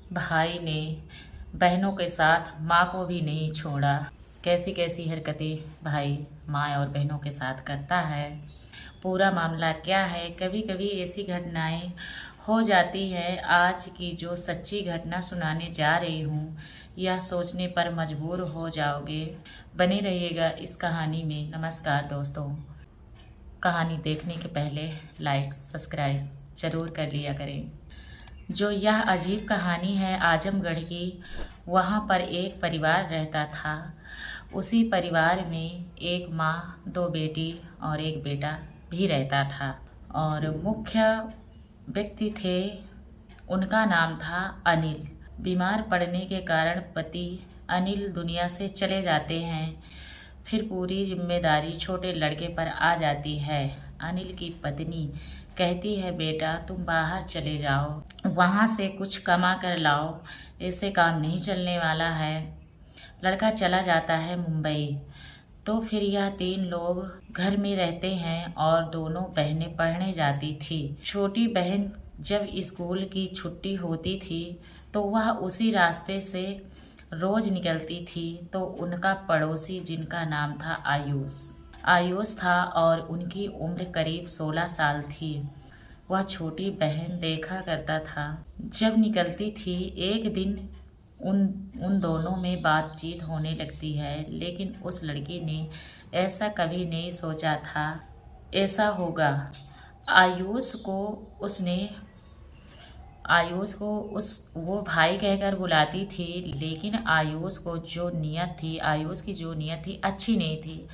भाई ने बहनों के साथ माँ को भी नहीं छोड़ा। कैसी कैसी हरकतें भाई माँ और बहनों के साथ करता है। पूरा मामला क्या है, कभी कभी ऐसी घटनाएं हो जाती हैं। आज की जो सच्ची घटना सुनाने जा रही हूँ, यह सोचने पर मजबूर हो जाओगे। बने रहिएगा इस कहानी में। नमस्कार दोस्तों, कहानी देखने के पहले लाइक सब्सक्राइब ज़रूर कर लिया करें। जो यह अजीब कहानी है आजमगढ़ की, वहाँ पर एक परिवार रहता था। उसी परिवार में एक माँ, दो बेटी और एक बेटा भी रहता था। और मुख्य व्यक्ति थे, उनका नाम था अनिल। बीमार पड़ने के कारण पति अनिल दुनिया से चले जाते हैं। फिर पूरी जिम्मेदारी छोटे लड़के पर आ जाती है। अनिल की पत्नी कहती है, बेटा तुम बाहर चले जाओ, वहाँ से कुछ कमा कर लाओ, ऐसे काम नहीं चलने वाला है। लड़का चला जाता है मुंबई। तो फिर यह तीन लोग घर में रहते हैं और दोनों बहनें पढ़ने जाती थी। छोटी बहन जब स्कूल की छुट्टी होती थी तो वह उसी रास्ते से रोज निकलती थी। तो उनका पड़ोसी, जिनका नाम था आयुष था और उनकी उम्र करीब 16 साल थी, वह छोटी बहन देखा करता था। जब निकलती थी एक दिन उन उन दोनों में बातचीत होने लगती है। लेकिन उस लड़की ने ऐसा कभी नहीं सोचा था ऐसा होगा। आयुष को उसने आयुष को वो भाई कहकर बुलाती थी। लेकिन आयुष की जो नियत थी अच्छी नहीं थी।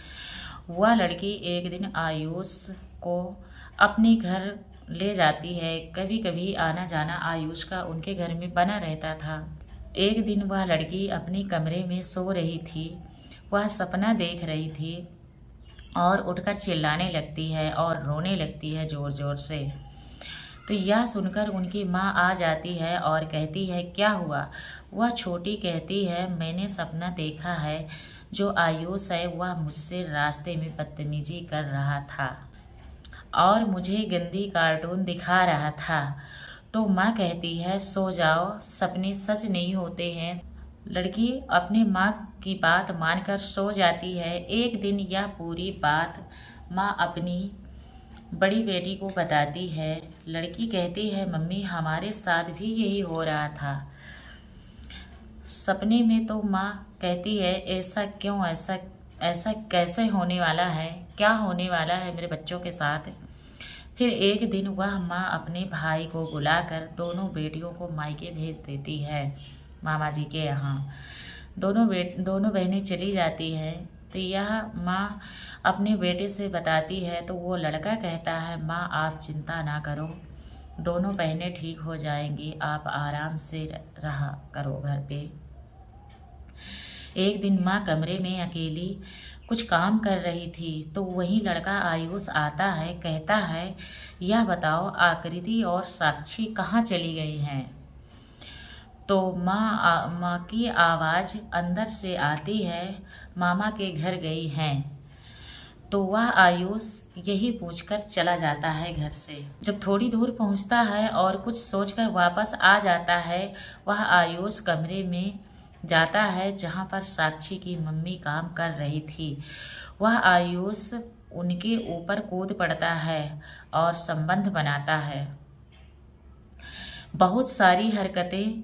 वह लड़की एक दिन आयुष को अपने घर ले जाती है। कभी कभी आना जाना आयुष का उनके घर में बना रहता था। एक दिन वह लड़की अपने कमरे में सो रही थी। वह सपना देख रही थी और उठकर चिल्लाने लगती है और रोने लगती है ज़ोर ज़ोर से। तो यह सुनकर उनकी माँ आ जाती है और कहती है, क्या हुआ? वह छोटी कहती है, मैंने सपना देखा है, जो आयुष है वह मुझसे रास्ते में बदतमीजी कर रहा था और मुझे गंदी कार्टून दिखा रहा था। तो माँ कहती है, सो जाओ, सपने सच नहीं होते हैं। लड़की अपनी माँ की बात मानकर सो जाती है। एक दिन यह पूरी बात माँ अपनी बड़ी बेटी को बताती है। लड़की कहती है, मम्मी हमारे साथ भी यही हो रहा था सपने में। तो माँ कहती है, ऐसा क्यों? ऐसा कैसे होने वाला है? क्या होने वाला है मेरे बच्चों के साथ? फिर एक दिन वह माँ अपने भाई को बुलाकर दोनों बेटियों को मायके भेज देती है, मामा जी के यहाँ। दोनों बहनें चली जाती हैं। तो यह माँ अपने बेटे से बताती है। तो वो लड़का कहता है, माँ आप चिंता ना करो, दोनों बहनें ठीक हो जाएंगी, आप आराम से रहा करो घर पे। एक दिन माँ कमरे में अकेली कुछ काम कर रही थी। तो वही लड़का आयुष आता है, कहता है, यह बताओ आकृति और साक्षी कहाँ चली गई हैं? तो माँ की आवाज़ अंदर से आती है, मामा के घर गई हैं। तो वह आयुष यही पूछकर चला जाता है घर से। जब थोड़ी दूर पहुंचता है और कुछ सोचकर वापस आ जाता है, वह आयुष कमरे में जाता है जहां पर साक्षी की मम्मी काम कर रही थी। वह आयुष उनके ऊपर कूद पड़ता है और संबंध बनाता है। बहुत सारी हरकतें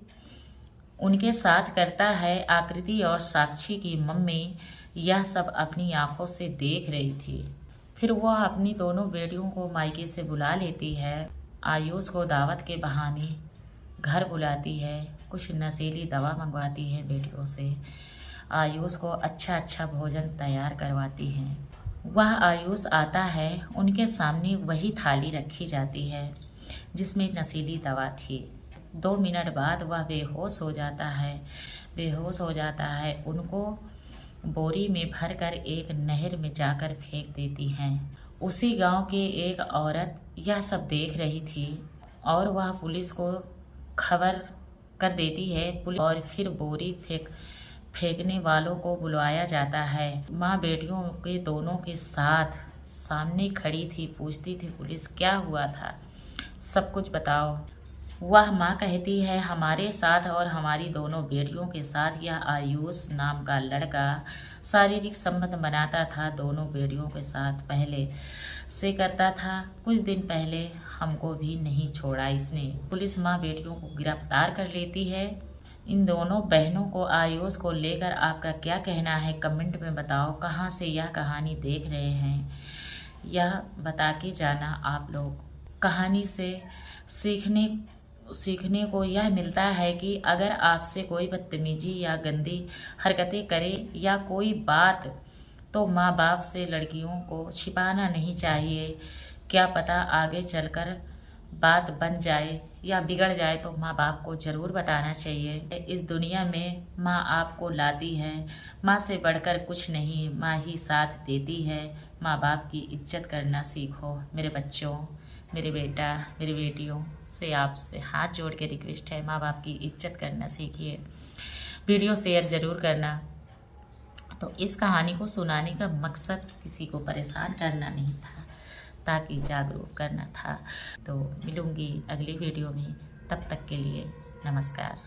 उनके साथ करता है। आकृति और साक्षी की मम्मी यह सब अपनी आंखों से देख रही थी। फिर वह अपनी दोनों बेटियों को मायके से बुला लेती है। आयुष को दावत के बहाने घर बुलाती है, कुछ नशीली दवा मंगवाती है बेटियों से। आयुष को अच्छा भोजन तैयार करवाती हैं। वह आयुष आता है, उनके सामने वही थाली रखी जाती है जिसमें नशीली दवा थी। 2 मिनट बाद वह बेहोश हो जाता है। उनको बोरी में भरकर एक नहर में जाकर फेंक देती हैं। उसी गांव के एक औरत यह सब देख रही थी और वह पुलिस को खबर कर देती है। और फिर बोरी फेंकने वालों को बुलवाया जाता है। माँ बेटियों के दोनों के साथ सामने खड़ी थी, पूछती थी, पुलिस क्या हुआ था, सब कुछ बताओ। वह माँ कहती है हमारे साथ और हमारी दोनों बेटियों के साथ यह आयुष नाम का लड़का शारीरिक संबंध बनाता था। दोनों बेटियों के साथ पहले से करता था। कुछ दिन पहले हमको भी नहीं छोड़ा इसने। पुलिस माँ बेटियों को गिरफ्तार कर लेती है। इन दोनों बहनों को आयुष को लेकर आपका क्या कहना है, कमेंट में बताओ। कहाँ से यह कहानी देख रहे हैं यह बता के जाना आप लोग। कहानी से सीखने को यह मिलता है कि अगर आपसे कोई बदतमीजी या गंदी हरकतें करे या कोई बात, तो माँ बाप से लड़कियों को छिपाना नहीं चाहिए। क्या पता आगे चलकर बात बन जाए या बिगड़ जाए तो माँ बाप को ज़रूर बताना चाहिए। इस दुनिया में माँ आपको लाती है, माँ से बढ़कर कुछ नहीं, माँ ही साथ देती है। माँ बाप की इज्जत करना सीखो मेरे बच्चों, मेरे बेटा, मेरी बेटियों से आपसे हाथ जोड़ के रिक्वेस्ट है, माँ बाप की इज्जत करना सीखिए। वीडियो शेयर ज़रूर करना। तो इस कहानी को सुनाने का मकसद किसी को परेशान करना नहीं था, ताकि जागरूक करना था। तो मिलूँगी अगली वीडियो में, तब तक के लिए नमस्कार।